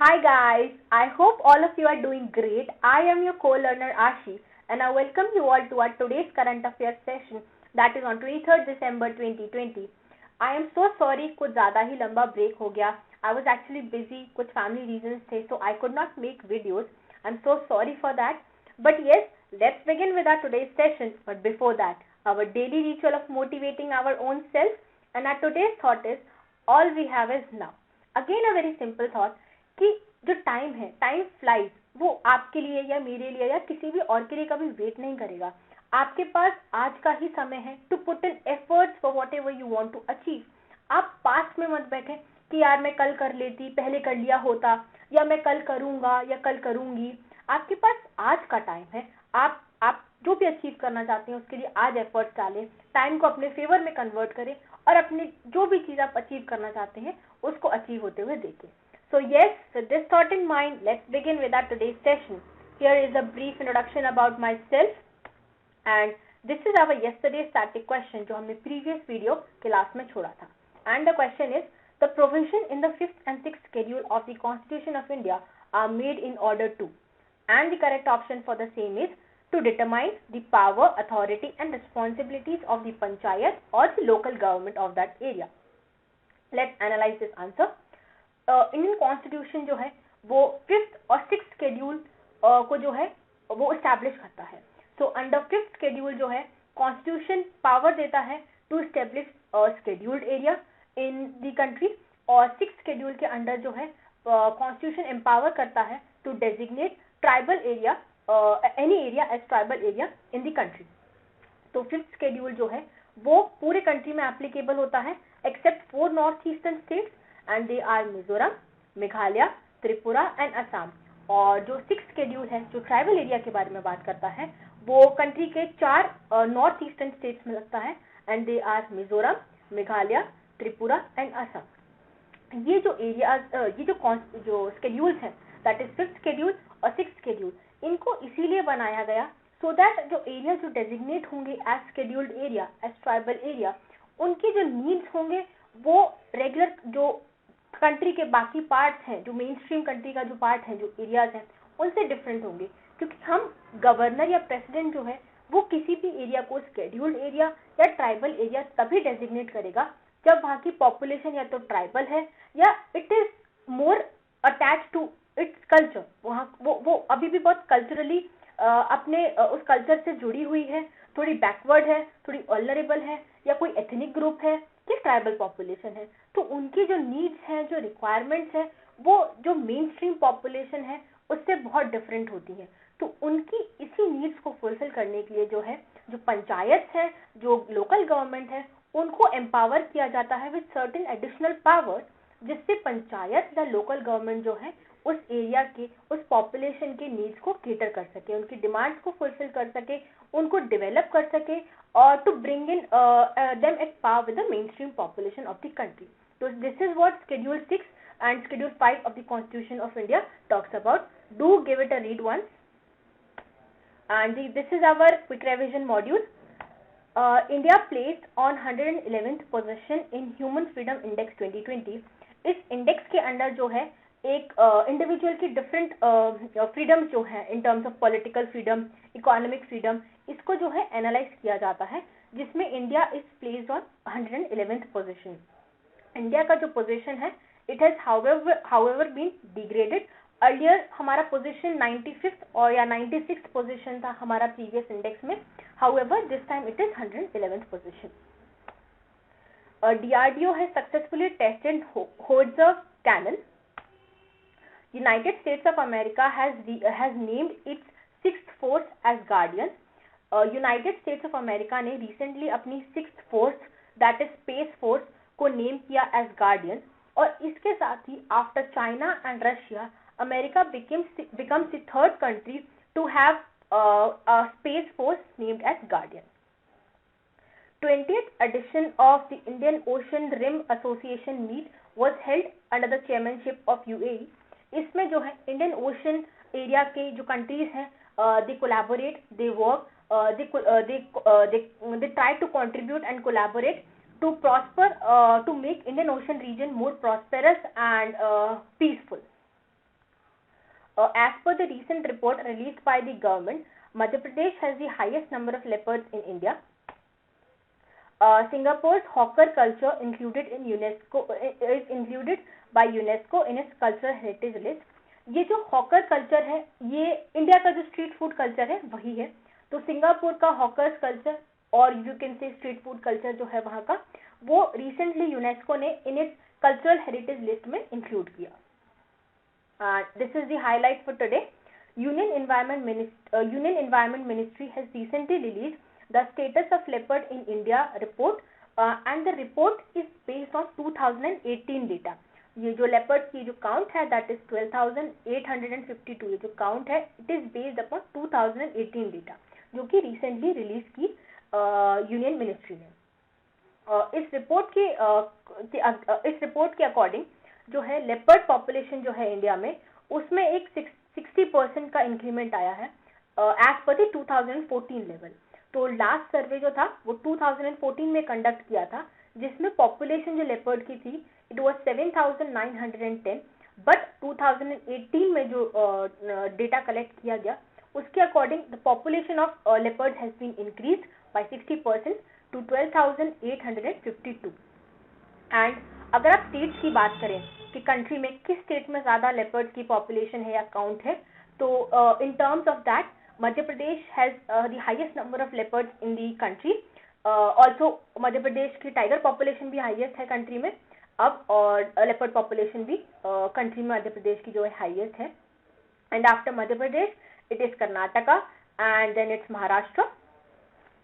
Hi guys, I hope all of you are doing great. I am your co-learner Ashi and I welcome you all to our today's current affairs session that is on 23rd December 2020. I am so sorry कुछ ज़्यादा ही लंबा break हो गया. I was actually busy, कुछ family reasons थे so I could not make videos. I'm so sorry for that. But yes, let's begin with our today's session. But before that, our daily ritual of motivating our own self and our today's thought is all we have is now. Again a very simple thought कि जो time है, time flies, वो आपके लिए या मेरे लिए या किसी भी और के लिए कभी वेट नहीं करेगा. आपके पास आज का ही समय है to put in efforts for whatever you want to achieve. आप पास्ट में मत बैठे कि यार मैं कल कर लेती, पहले कर लिया होता, या मैं कल करूंगा या कल करूंगी. आपके पास आज का टाइम है. आप जो भी अचीव करना चाहते हैं उसके लिए आज एफर्ट्स डालें, टाइम को अपने फेवर में कन्वर्ट करें और अपने जो भी चीज आप अचीव करना चाहते हैं उसको अचीव होते हुए देखें. So yes, with this thought in mind, let's begin with our today's session. Here is a brief introduction about myself, and this is our yesterday static question जो हमने previous video class में छोड़ा था. And the question is, the provision in the 5th and 6th schedule of the Constitution of India are made in order to, and the correct option for the same is to determine the power, authority and responsibilities of the panchayat or the local government of that area. Let's analyze this answer. Indian constitution जो है वो 5th और 6th schedule को जो है वो establish करता है. सो अंडर 5th शेड्यूल जो है कॉन्स्टिट्यूशन पावर देता है to establish scheduled area in the country, और 6th शेड्यूल के अंडर जो है कॉन्स्टिट्यूशन एम्पावर करता है to designate tribal area, any area as tribal area in the country. तो 5th शेड्यूल जो है वो पूरे कंट्री में एप्लीकेबल होता है except 4 north eastern states and they are Mizoram, Meghalaya, Tripura and Assam. और जो 6th शेड्यूल है जो ट्राइबल एरिया के बारे में बात करता है वो कंट्री के 4 नॉर्थ ईस्टर्न स्टेट्स में लगता है and they are Mizoram, Meghalaya, Tripura and Assam. ये जो एरियाज, ये जो शेड्यूल्स हैं दैट इज 5th शेड्यूल और 6th शेड्यूल, इनको इसीलिए बनाया गया सो दैट जो एरिया जो डेजिग्नेट होंगे as scheduled area, as tribal area, उनके जो नीड्स होंगे वो रेगुलर जो कंट्री के बाकी पार्ट्स हैं, जो मेन स्ट्रीम कंट्री का जो पार्ट है, जो एरियाज हैं, उनसे डिफरेंट होंगे. क्योंकि हम गवर्नर या प्रेसिडेंट जो है वो किसी भी एरिया को शेड्यूल्ड एरिया या ट्राइबल एरिया तभी डेजिग्नेट करेगा जब वहाँ की पॉपुलेशन या तो ट्राइबल है या it is more attach to its culture. वहाँ वो अभी भी बहुत कल्चरली अपने उस कल्चर से जुड़ी हुई है, थोड़ी बैकवर्ड है, थोड़ी ऑलरेबल है, या कोई एथनिक ग्रुप है कि ट्राइबल पॉपुलेशन है. तो उनकी जो नीड्स हैं, जो रिक्वायरमेंट्स हैं, वो जो मेन स्ट्रीम पॉपुलेशन है उससे बहुत डिफरेंट होती हैं. तो उनकी इसी नीड्स को फुलफिल करने के लिए जो है जो पंचायत है, जो लोकल गवर्नमेंट है, उनको एम्पावर किया जाता है विद सर्टेन एडिशनल पावर, जिससे पंचायत या लोकल गवर्नमेंट जो है उस एरिया के, उस पॉपुलेशन के नीड्स को केटर कर सके, उनकी डिमांड्स को फुलफिल कर सके, उनको डेवलप कर सके और to bring in them at par with the mainstream population of the country. So this is what Schedule 6 and Schedule 5 of the Constitution of India talks about. Do give it a read once. And this is our quick revision module. India placed on 111th position in Human Freedom Index 2020. इस index के under जो है एक individual की different freedoms जो है in terms of political freedom, economic freedom, इसको जो है एनालाइज किया जाता है, जिसमें India is placed on 111th position. India का जो पोजीशन है it has however been degraded. Earlier हमारा पोजीशन 95th और या 96th पोजीशन था हमारा प्रीवियस इंडेक्स में. However this time it is 111th position. DRDO has successfully tested Howitzer cannon. United States of America has named its 6th force as Guardian. United States of America ने recently अपनी 6th force that is Space Force को name किया as Guardian. और इसके साथ ही after China and Russia, America becomes the 3rd country to have a Space Force named as Guardian. 20th edition of the Indian Ocean Rim Association meet was held under the chairmanship of UAE. इसमें जो है Indian ocean area के जो countries हैं they collaborate, they work, they try to contribute and collaborate to prosper, to make Indian Ocean region more prosperous and peaceful. As per the recent report released by the government, Madhya Pradesh has the highest number of leopards in India. Singapore's hawker culture included is included by UNESCO in its cultural heritage list. ये जो hawker culture है ये India का जो street food culture है वही है. तो सिंगापुर का हॉकर्स कल्चर और you can say street food culture जो है वहाँ का वो रिसेंटली यूनेस्को ने in its cultural heritage list में इंक्लूड किया. This is the highlight for today. Union Environment Ministry has recently released the status of leopard in India report, and the report is based on 2018 data. ये जो leopard की जो count है that is 12,852. ये जो count है it is based upon 2018 data जो कि recently release की यूनियन मिनिस्ट्री ने. इस रिपोर्ट के अकॉर्डिंग जो है लेपर्ड पॉपुलेशन जो है इंडिया में उसमें एक 60% का इंक्रीमेंट आया है एज पर द 2014 लेवल. तो लास्ट सर्वे जो था वो 2014 में कंडक्ट किया था जिसमें पॉपुलेशन जो लेपर्ड की थी इट वाज 7,910. बट 2018 में जो डेटा कलेक्ट किया गया उसके according the population of leopard has been increased by 60% to 12,852. And अगर आप स्टेट्स की बात करें कि कंट्री में किस स्टेट में ज़्यादा लेपर्ड की पॉपुलेशन है या काउंट है तो in terms of that Madhya Pradesh has the highest number of leopards in the country. Also Madhya Pradesh की टाइगर पॉपुलेशन भी हाईएस्ट है कंट्री में अब और लेपर्ड पॉपुलेशन भी कंट्री में मध्य प्रदेश की जो है हाईएस्ट है. And after Madhya Pradesh it is Karnataka and then it's Maharashtra.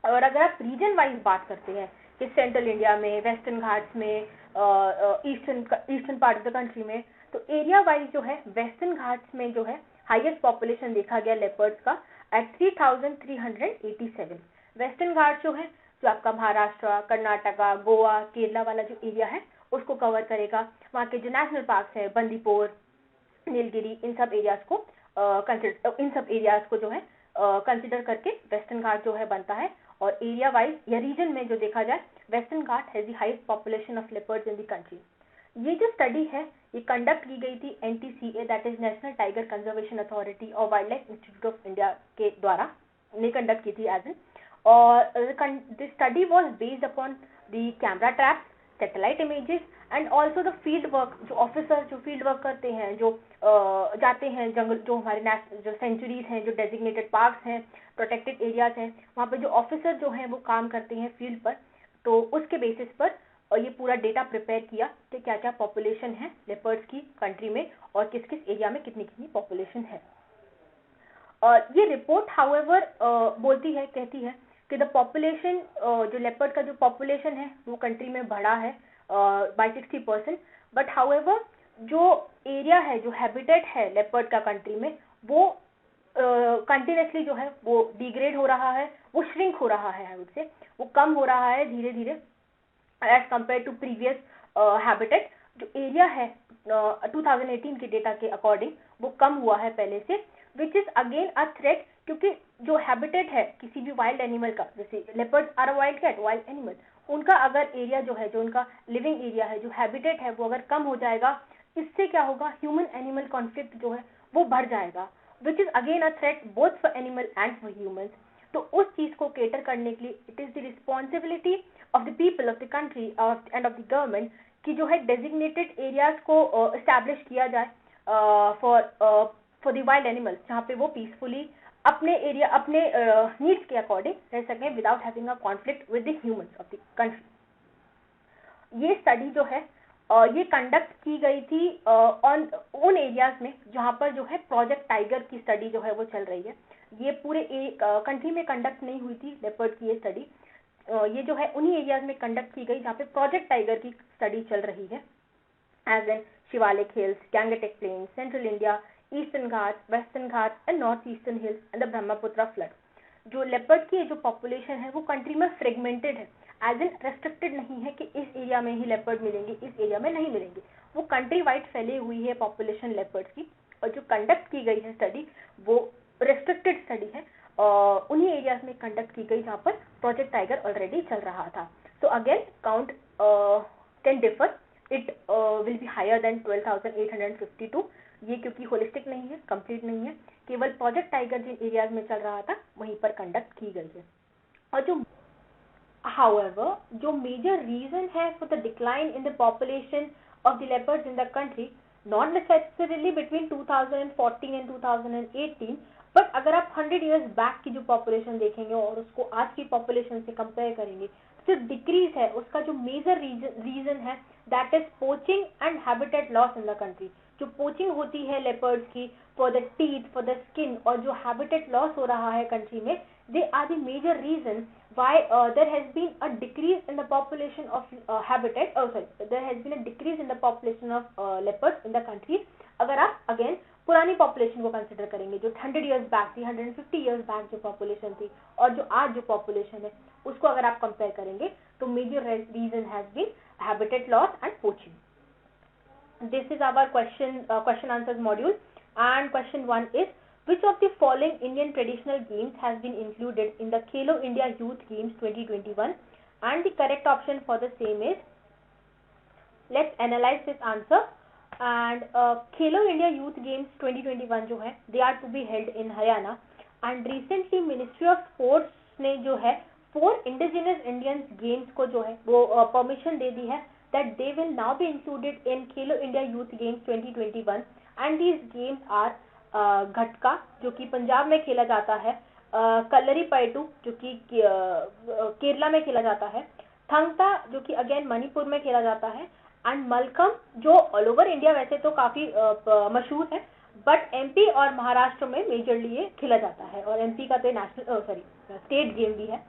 और अगर आप रीजन वाइज बात करते हैं कि सेंट्रल इंडिया में वेस्टर्न घाट्स में eastern part of the country में तो एरिया वाइज जो है वेस्टर्न घाट्स में जो है हाईएस्ट पॉपुलेशन देखा गया लेपर्ड्स का एट 3,387. वेस्टर्न घाट जो है जो आपका महाराष्ट्र कर्नाटका गोवा केरला वाला जो एरिया है उसको कवर करेगा. वहाँ के जो नेशनल पार्क्स है बंदीपुर नीलगिरी इन सब एरियाज को जो है कंसिडर करके वेस्टर्न घाट जो है बनता है. और एरिया वाइज या रीजन में जो देखा जाए western Ghat has the highest population of leopards in the country. ये जो स्टडी है ये कंडक्ट की गई थी NTCA that is national tiger conservation authority और wildlife institute of India के द्वारा ने कंडक्ट की थी एज एन. और this study was based upon the camera traps satellite images and also the field work. जो ऑफिसर जो field work करते हैं जो जाते हैं जंगल जो हमारे जो सेंचुरीज हैं जो डेजिग्नेटेड पार्क्स हैं प्रोटेक्टेड एरियाज हैं वहाँ पे जो ऑफिसर जो हैं वो काम करते हैं फील्ड पर. तो उसके बेसिस पर ये पूरा डेटा प्रिपेयर किया कि क्या क्या पॉपुलेशन है लेपर्ड्स की कंट्री में और किस किस एरिया में कितनी कितनी पॉपुलेशन है. ये रिपोर्ट हाउएवर बोलती है कहती है कि द पॉपुलेशन जो लेपर्ड का जो पॉपुलेशन है वो कंट्री में बढ़ा है बाय 60%. बट हाउएवर जो एरिया है जो हैबिटेट है लेपर्ड का कंट्री में वो कंटिन्यूसली जो है वो डिग्रेड हो रहा है वो श्रिंक हो रहा है. आई वुड से वो कम हो रहा है धीरे धीरे as compare to previous habitat. जो एरिया है 2018 के डेटा के अकॉर्डिंग वो कम हुआ है पहले से which is again a threat क्योंकि जो हैबिटेट है किसी भी वाइल्ड एनिमल का जैसे leopards are wild cat wild animal उनका अगर एरिया जो है जो उनका लिविंग एरिया है जो हैबिटेट है वो अगर कम हो जाएगा इससे क्या होगा ह्यूमन एनिमल कॉन्फ्लिक्ट जो है वो बढ़ जाएगा which is again a threat both for animal and for humans. तो उस चीज को केटर करने के लिए it is the responsibility of the people of the country end of the government कि जो है डेजिग्नेटेड एरियाज को एस्टैब्लिश किया जाए फॉर द वाइल्ड एनिमल्स जहाँ पे वो पीसफुली अपने एरिया अपने नीड्स के अकॉर्डिंग रह सकें without having a conflict with the humans of the country. ये स्टडी जो है ये कंडक्ट की गई थी उन एरियाज में जहाँ पर जो है प्रोजेक्ट टाइगर की स्टडी जो है वो चल रही है. ये पूरे कंट्री में कंडक्ट नहीं हुई थी लेपर्ड की ये स्टडी. ये जो है उन्हीं एरियाज में कंडक्ट की गई जहाँ पे प्रोजेक्ट टाइगर की स्टडी चल रही है as an Shivalik hills Gangetic plain central India eastern ghat western ghat and north eastern hills and the Brahmaputra flood. जो लेपर्ड की जो पॉपुलेशन है वो कंट्री में फ्रेगमेंटेड है एज एन रेस्ट्रिक्टेड नहीं है कि इस एरिया में ही लेपर्ड मिलेंगे इस एरिया में नहीं मिलेंगे. वो कंट्री वाइड फैली हुई है पॉपुलेशन लेपर्ड्स की और जो कंडक्ट की गई है स्टडी वो रेस्ट्रिक्टेड स्टडी है उन्हीं एरियाज में कंडक्ट की गई जहाँ पर प्रोजेक्ट टाइगर ऑलरेडी चल रहा था. So again count can differ it will be higher than 12,852. ये क्योंकि होलिस्टिक नहीं है, कंप्लीट नहीं है, केवल प्रोजेक्ट टाइगर जिन एरियाज में चल रहा था वहीं पर कंडक्ट की गई है। और जो however जो major reason है for the decline in the population of the leopards in the country, not necessarily between 2014 and 2018, but अगर आप 100 years बैक की जो पॉपुलेशन देखेंगे और उसको आज की पॉपुलेशन से कंपेयर करेंगे तो डिक्रीज है। उसका जो मेजर रीजन है that is poaching and habitat loss in the country. जो पोचिंग होती है लेपर्ड्स की for the teeth, for the skin, और जो हैबिटेट लॉस हो रहा है कंट्री में, they are the major reason why there has been a decrease in the population of there has been a decrease in the population of leopards in the country। अगर आप again पुरानी population को consider करेंगे जो 100 years back थी, 150 years back जो population थी और जो आज जो पॉपुलेशन है उसको अगर आप कंपेयर करेंगे तो major region has been habitat loss and poaching. This is our question answers module, and question 1 is which of the following Indian traditional games has been included in the Khelo India Youth Games 2021, and the correct option for the same is, let's analyze this answer। and Khelo India Youth Games 2021 जो है they are to be held in Haryana, and recently Ministry of Sports ने जो है 4 indigenous Indian games को जो है वो permission दे दी है that they will now be included in Khelo India Youth Games 2021, and these games are घटका जो कि पंजाब में खेला जाता है, कलरी पैटू जो कि केरला में खेला जाता है, थंगता जो कि अगेन मणिपुर में खेला जाता है, एंड मलखम जो ऑल ओवर इंडिया वैसे तो काफी मशहूर है बट एमपी और महाराष्ट्र में मेजरली ये खेला जाता है, और एमपी का तो नेशनल स्टेट गेम भी है।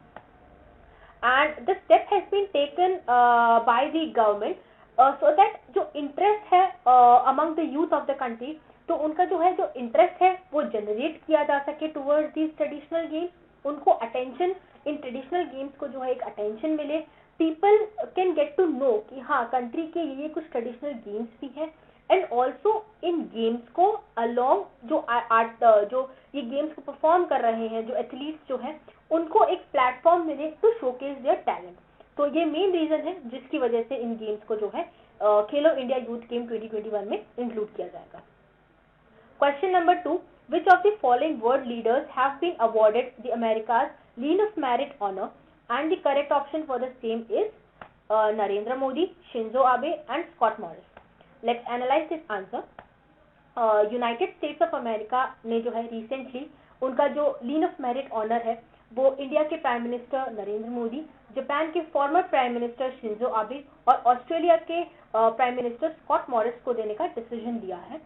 And the step has been taken by the government so that जो इंटरेस्ट है among the youth of the country, तो उनका जो है जो इंटरेस्ट है वो जनरेट किया जा सके टुवर्ड्स दीज ट्रेडिशनल गेम्स, उनको अटेंशन इन ट्रेडिशनल गेम्स को जो है एक अटेंशन मिले, people can get to know कि हाँ कंट्री के ये कुछ ट्रेडिशनल गेम्स भी है, एंड ऑल्सो इन गेम्स को अलॉन्ग जो ये गेम्स को परफॉर्म कर रहे हैं जो एथलीट्स जो है उनको एक प्लेटफॉर्म मिले टू शोकेस देयर टैलेंट। तो ये मेन रीजन है जिसकी वजह से इन गेम्स को जो है खेलो इंडिया यूथ गेम 2021 में इंक्लूड किया जाएगा। Question number 2, which of the following world leaders have been awarded the America's Lean of Merit honor, and the correct option for the same is Narendra Modi, Shinzo Abe and Scott Morris। Let's analyze this answer। United States of America ने जो है recently उनका जो Lean of Merit honor है वो India के prime minister Narendra Modi, Japan के former prime minister Shinzo Abe और ऑस्ट्रेलिया के प्राइम मिनिस्टर स्कॉट मॉरिस को देने का डिसीजन लिया है।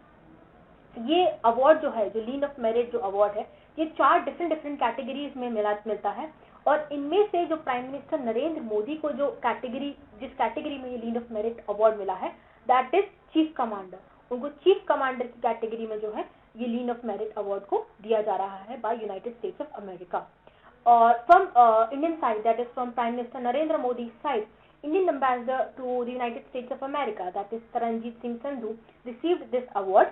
ये अवार्ड जो है जो लीन ऑफ मेरिट जो अवार्ड है ये 4 डिफरेंट कैटेगरीज में मिलता है, और इनमें से जो प्राइम मिनिस्टर नरेंद्र मोदी को जो जिस कैटेगरी में ये लीन ऑफ मेरिट अवार्ड मिला है दैट इज चीफ कमांडर, उनको चीफ कमांडर की कैटेगरी में जो है ये लीन ऑफ मेरिट अवार्ड को दिया जा रहा है by United States of America. और from Indian side that is from prime minister Narendra Modi side, Indian ambassador to the United States of America that is Taranjeet Singh Sandhu received this award।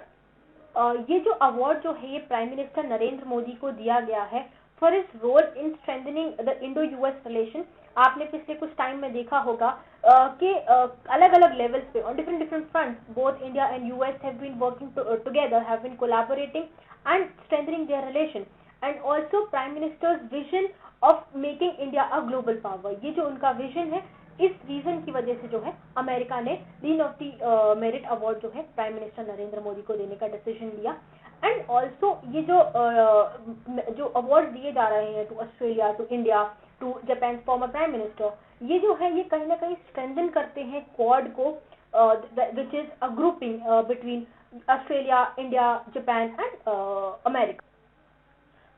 ये जो award जो है ये prime minister Narendra Modi को दिया गया है for his role in strengthening the Indo US relation. आपने पिछले कुछ टाइम में देखा होगा कि अलग अलग लेवल्स पे on different fronts both India and US have been working together, have been collaborating and strengthening their relation, and also prime minister's vision of making India a global power. ये जो उनका विजन है इस reason की वजह से जो है अमेरिका ने लीन ऑफ द मेरिट अवार्ड जो है प्राइम मिनिस्टर नरेंद्र मोदी को देने का डिसीजन लिया। एंड ऑल्सो ये जो अवार्ड दिए जा रहे हैं to Australia, to India, to Japan former prime minister, ये जो है ये कहीं ना कहीं स्ट्रेंथन करते हैं क्वाड को which is a grouping between Australia, India, Japan and America.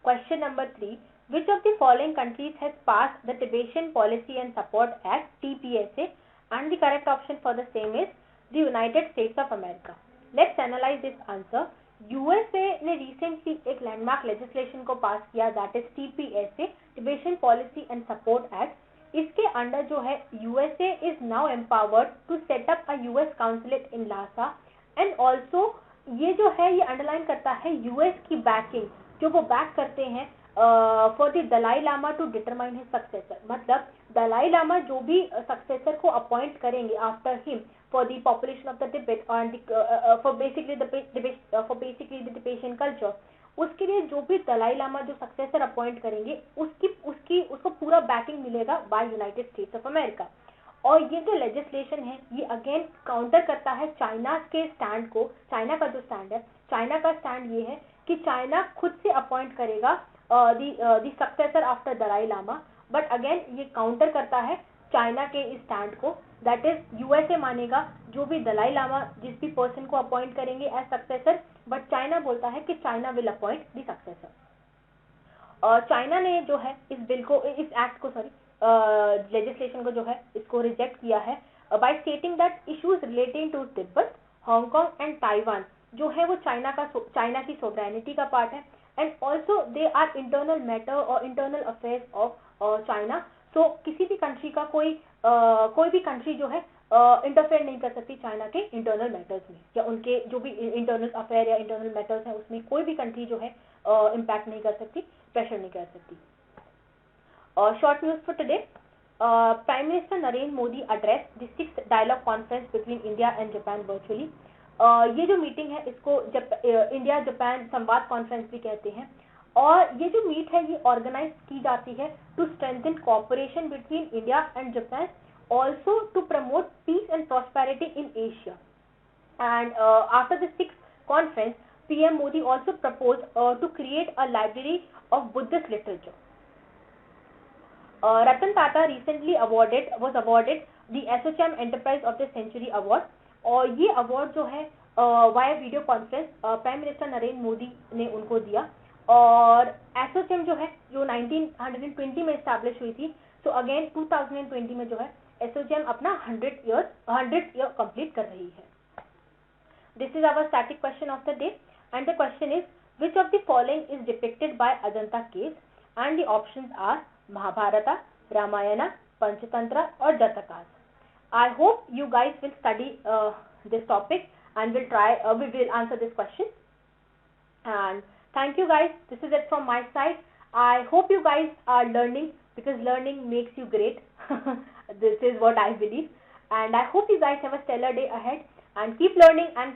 Question number 3, which of the following countries has passed the Tibetan Policy and Support Act TPSA, and the correct option for the same is the United States of America। Let's analyze this answer। USA ने recently एक landmark legislation को पास किया that is TPSA Tibetan Policy and Support Act। इसके under जो है USA is now empowered to set up a US consulate in Lhasa, and also ये जो है ये अंडरलाइन करता है US की बैकिंग जो वो बैक करते हैं for the Dalai Lama to determine his successor. मतलब दलाई लामा जो भी सक्सेसर को अपॉइंट करेंगे after him for the population of the Tibet and for basically the Tibetan culture, उसके लिए जो भी दलाई लामा जो सक्सेसर अपॉइंट करेंगे उसको पूरा बैकिंग मिलेगा by United States of America. और ये जो लेजिस्लेशन है ये अगेन काउंटर करता है चाइना के स्टैंड को। चाइना का जो स्टैंड है, चाइना का स्टैंड ये है कि चाइना खुद से अपॉइंट करेगा the successor after Dalai Lama, but again ये काउंटर करता है चाइना के इस स्टैंड को, दैट इज यूएसए मानेगा जो भी दलाई लामा जिस भी पर्सन को अपॉइंट करेंगे एज सक्सेसर, बट चाइना बोलता है कि China will appoint the successor. और चाइना ने जो है इस बिल को, इस एक्ट को, सॉरी लेजिस्लेशन को जो है इसको रिजेक्ट किया है by stating that issues relating to Tibet, Hong Kong and Taiwan जो है वो चाइना की सोवरेनिटी का पार्ट है, and also they are internal matter और internal affairs of China. So किसी भी कंट्री का कोई भी कंट्री जो है इंटरफेयर नहीं कर सकती चाइना के इंटरनल मैटर्स में, या उनके जो भी इंटरनल अफेयर या इंटरनल मैटर्स हैं उसमें कोई भी कंट्री जो है इम्पैक्ट नहीं कर सकती, प्रेशर नहीं कर सकती। Short news for today. Prime Minister Narendra Modi addressed the 6th dialogue conference between India and Japan virtually. ये जो मीटिंग है इसको इंडिया जापान संवाद कॉन्फ्रेंस भी कहते हैं, और ये जो मीट है ये ऑर्गेनाइज की जाती है to strengthen cooperation between India and Japan, also to promote peace and prosperity in Asia. And after the 6th conference, PM Modi also proposed to create a library of Buddhist literature. Ratan Tata recently was awarded the ASSOCHAM Enterprise of the Century Award, और ये award जो है via video conference prime minister Narendra Modi ने उनको दिया। और ASSOCHAM जो है जो 1920 में इस्टेब्लिश हुई थी, सो अगेन 2020 में जो है ASSOCHAM अपना 100th ईयर कंप्लीट कर रही है। This is our static question of the day, and the question is, which of the following is depicted by Ajanta caves? And the options are Mahabharata, Ramayana, Panchatantra or Jatakas. I hope you guys will study this topic and we will answer this question. And thank you guys. This is it from my side. I hope you guys are learning, because learning makes you great. This is what I believe. And I hope you guys have a stellar day ahead and keep learning and